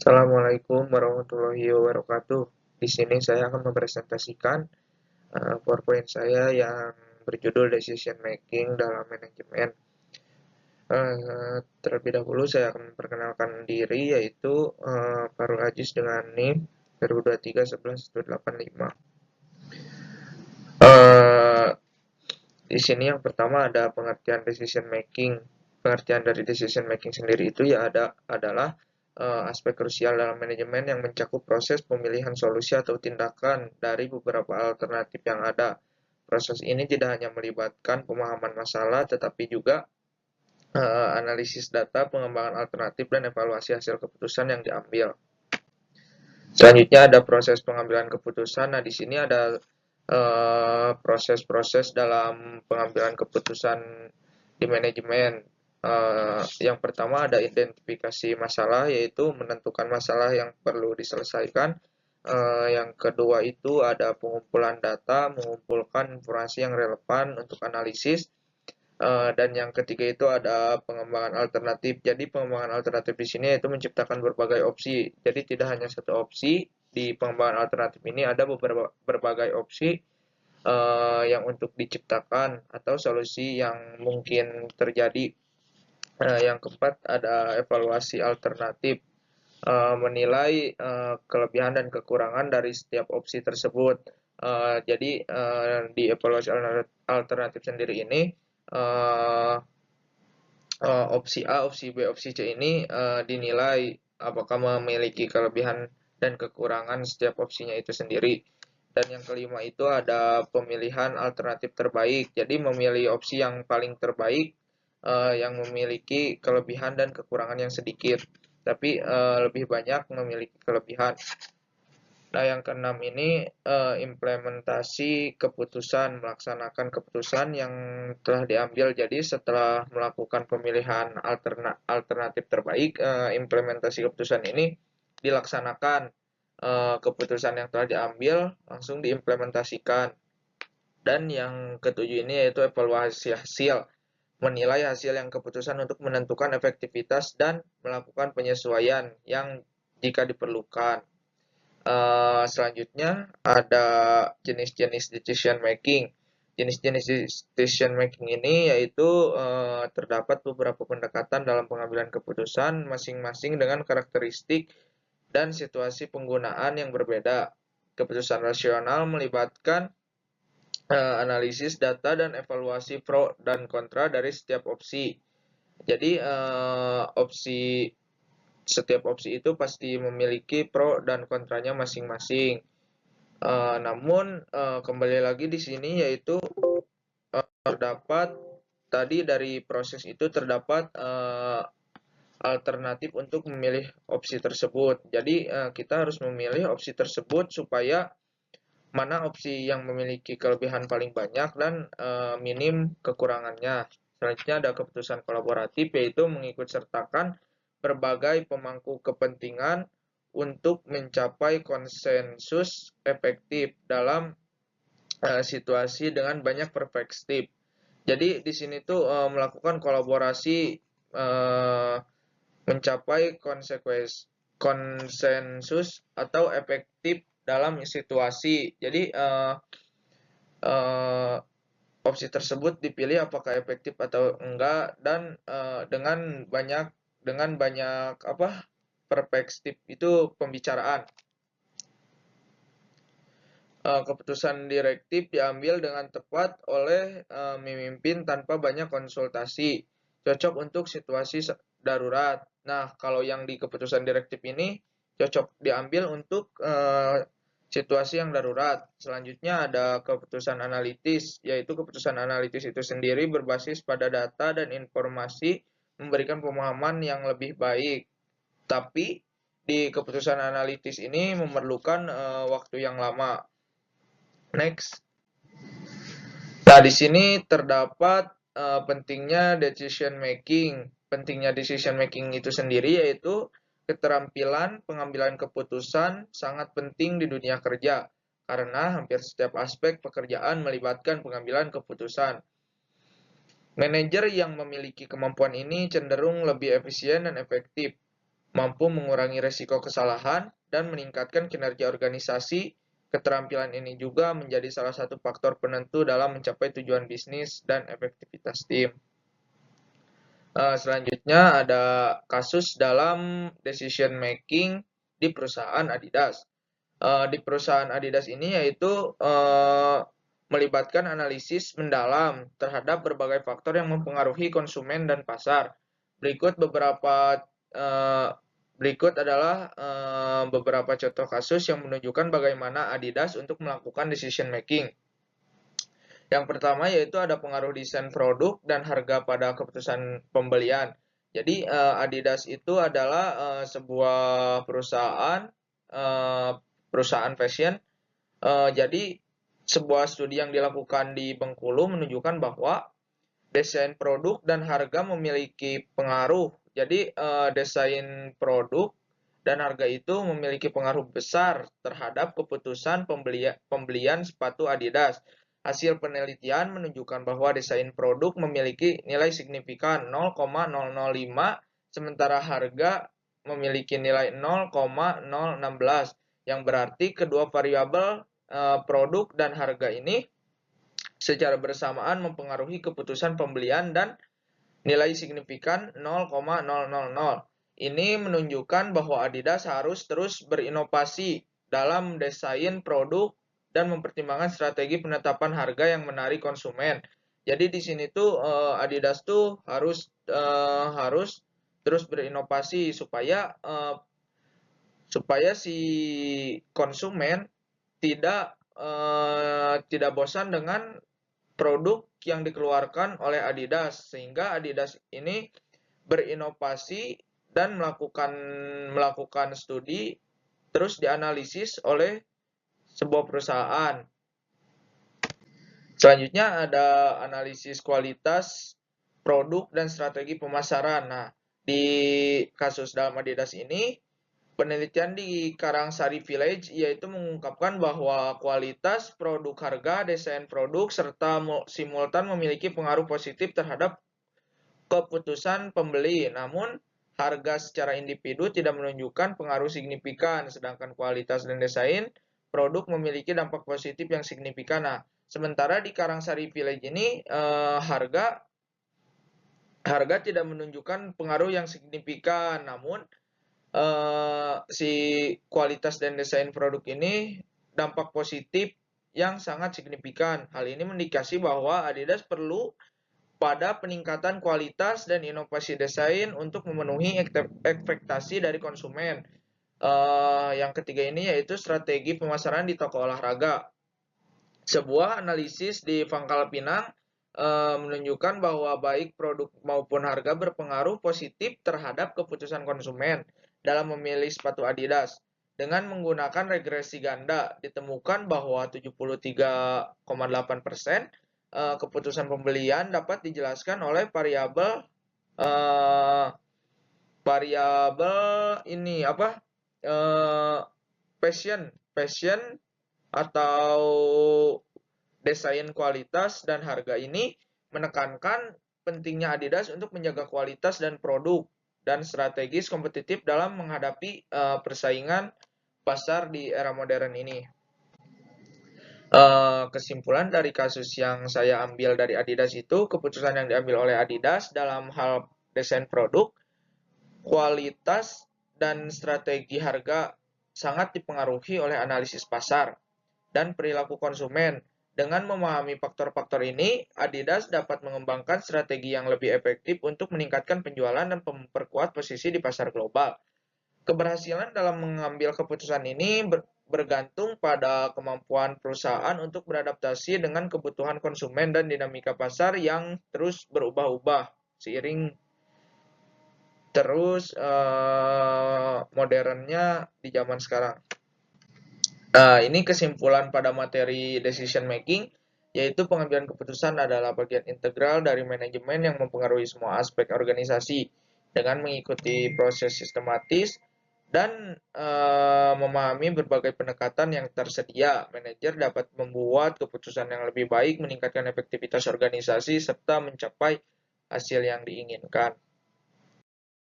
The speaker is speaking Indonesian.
Assalamualaikum warahmatullahi wabarakatuh. Di sini saya akan mempresentasikan PowerPoint saya yang berjudul Decision Making dalam Manajemen. Terlebih dahulu saya akan memperkenalkan diri, yaitu Farul Aziz dengan NIM 2023 11 185. Di sini yang pertama ada pengertian decision making. Pengertian dari decision making sendiri itu adalah aspek krusial dalam manajemen yang mencakup proses pemilihan solusi atau tindakan dari beberapa alternatif yang ada. Proses ini tidak hanya melibatkan pemahaman masalah, tetapi juga analisis data, pengembangan alternatif, dan evaluasi hasil keputusan yang diambil. Selanjutnya ada proses pengambilan keputusan. Nah, di sini ada proses-proses dalam pengambilan keputusan di manajemen. Yang pertama ada identifikasi masalah, yaitu menentukan masalah yang perlu diselesaikan. Yang kedua itu ada pengumpulan data, mengumpulkan informasi yang relevan untuk analisis. Dan yang ketiga itu ada pengembangan alternatif. Jadi pengembangan alternatif di sini itu menciptakan berbagai opsi. Jadi tidak hanya satu opsi. Di pengembangan alternatif ini ada berbagai opsi yang untuk diciptakan atau solusi yang mungkin terjadi. Yang keempat ada evaluasi alternatif, menilai kelebihan dan kekurangan dari setiap opsi tersebut. Jadi di evaluasi alternatif sendiri ini opsi A, opsi B, opsi C ini dinilai apakah memiliki kelebihan dan kekurangan setiap opsinya itu sendiri. Dan yang kelima itu ada pemilihan alternatif terbaik. Jadi memilih opsi yang paling terbaik yang memiliki kelebihan dan kekurangan yang sedikit, tapi lebih banyak memiliki kelebihan. Nah, yang keenam ini implementasi keputusan, melaksanakan keputusan yang telah diambil. Jadi setelah melakukan pemilihan alternatif terbaik, implementasi keputusan ini dilaksanakan. Keputusan yang telah diambil langsung diimplementasikan. Dan yang ketujuh ini yaitu evaluasi hasil, menilai hasil yang keputusan untuk menentukan efektivitas dan melakukan penyesuaian yang jika diperlukan. Selanjutnya ada jenis-jenis decision making. Jenis-jenis decision making ini yaitu terdapat beberapa pendekatan dalam pengambilan keputusan masing-masing dengan karakteristik dan situasi penggunaan yang berbeda. Keputusan rasional melibatkan analisis data dan evaluasi pro dan kontra dari setiap opsi. Jadi setiap opsi itu pasti memiliki pro dan kontranya masing-masing. Namun kembali lagi di sini yaitu terdapat tadi dari proses itu terdapat alternatif untuk memilih opsi tersebut. Jadi kita harus memilih opsi tersebut supaya mana opsi yang memiliki kelebihan paling banyak dan minim kekurangannya. Selanjutnya ada keputusan kolaboratif, yaitu mengikut sertakan berbagai pemangku kepentingan untuk mencapai konsensus efektif dalam situasi dengan banyak perspektif. Jadi di sini tuh melakukan kolaborasi mencapai konsensus atau efektif dalam situasi. Jadi opsi tersebut dipilih apakah efektif atau enggak, dan dengan banyak perspektif itu pembicaraan. Keputusan direktif diambil dengan tepat oleh pemimpin tanpa banyak konsultasi, cocok untuk situasi darurat. Nah, kalau yang di keputusan direktif ini cocok diambil untuk situasi yang darurat. Selanjutnya ada keputusan analitis, yaitu keputusan analitis itu sendiri berbasis pada data dan informasi, memberikan pemahaman yang lebih baik. Tapi di keputusan analitis ini memerlukan waktu yang lama. Next. Nah, di sini terdapat pentingnya decision making. Pentingnya decision making itu sendiri yaitu keterampilan pengambilan keputusan sangat penting di dunia kerja, karena hampir setiap aspek pekerjaan melibatkan pengambilan keputusan. Manajer yang memiliki kemampuan ini cenderung lebih efisien dan efektif. mampu mengurangi resiko kesalahan, dan meningkatkan kinerja organisasi. Keterampilan ini juga menjadi salah satu faktor penentu dalam mencapai tujuan bisnis dan efektivitas tim. Selanjutnya ada kasus dalam decision making di perusahaan Adidas. Di perusahaan Adidas ini yaitu melibatkan analisis mendalam terhadap berbagai faktor yang mempengaruhi konsumen dan pasar. Berikut adalah beberapa contoh kasus yang menunjukkan bagaimana Adidas untuk melakukan decision making. Yang pertama yaitu ada pengaruh desain produk dan harga pada keputusan pembelian. Jadi Adidas itu adalah sebuah perusahaan fashion. Jadi sebuah studi yang dilakukan di Bengkulu menunjukkan bahwa desain produk dan harga memiliki pengaruh. Jadi desain produk dan harga itu memiliki pengaruh besar terhadap keputusan pembelian sepatu Adidas. Hasil penelitian menunjukkan bahwa desain produk memiliki nilai signifikan 0,005, sementara harga memiliki nilai 0,016, yang berarti kedua variabel produk dan harga ini secara bersamaan mempengaruhi keputusan pembelian dan nilai signifikan 0,000. Ini menunjukkan bahwa Adidas harus terus berinovasi dalam desain produk dan mempertimbangkan strategi penetapan harga yang menarik konsumen. Jadi di sini tuh Adidas tuh harus terus berinovasi supaya si konsumen tidak bosan dengan produk yang dikeluarkan oleh Adidas, sehingga Adidas ini berinovasi dan melakukan studi terus dianalisis oleh sebuah perusahaan. Selanjutnya ada analisis kualitas produk dan strategi pemasaran. Nah, di kasus dalam Adidas ini, penelitian di Karangsari Village yaitu mengungkapkan bahwa kualitas produk, harga, desain produk, serta simultan memiliki pengaruh positif terhadap keputusan pembeli. Namun, harga secara individu tidak menunjukkan pengaruh signifikan, sedangkan kualitas dan desain produk memiliki dampak positif yang signifikan. Nah, sementara di Karangsari Village ini harga tidak menunjukkan pengaruh yang signifikan, namun si kualitas dan desain produk ini dampak positif yang sangat signifikan. Hal ini mendikasi bahwa Adidas perlu pada peningkatan kualitas dan inovasi desain untuk memenuhi ekspektasi dari konsumen. Yang ketiga ini yaitu strategi pemasaran di toko olahraga. Sebuah analisis di Pangkal Pinang menunjukkan bahwa baik produk maupun harga berpengaruh positif terhadap keputusan konsumen dalam memilih sepatu Adidas. Dengan menggunakan regresi ganda, ditemukan bahwa 73,8% keputusan pembelian dapat dijelaskan oleh passion atau desain, kualitas, dan harga. Ini menekankan pentingnya Adidas untuk menjaga kualitas dan produk dan strategis kompetitif dalam menghadapi persaingan pasar di era modern ini. Kesimpulan dari kasus yang saya ambil dari Adidas itu, keputusan yang diambil oleh Adidas dalam hal desain produk, kualitas, dan strategi harga sangat dipengaruhi oleh analisis pasar dan perilaku konsumen. Dengan memahami faktor-faktor ini, Adidas dapat mengembangkan strategi yang lebih efektif untuk meningkatkan penjualan dan memperkuat posisi di pasar global. Keberhasilan dalam mengambil keputusan ini bergantung pada kemampuan perusahaan untuk beradaptasi dengan kebutuhan konsumen dan dinamika pasar yang terus berubah-ubah seiring terus modernnya di zaman sekarang. Ini kesimpulan pada materi decision making, yaitu pengambilan keputusan adalah bagian integral dari manajemen yang mempengaruhi semua aspek organisasi. Dengan mengikuti proses sistematis dan memahami berbagai pendekatan yang tersedia, manajer dapat membuat keputusan yang lebih baik, meningkatkan efektivitas organisasi, serta mencapai hasil yang diinginkan.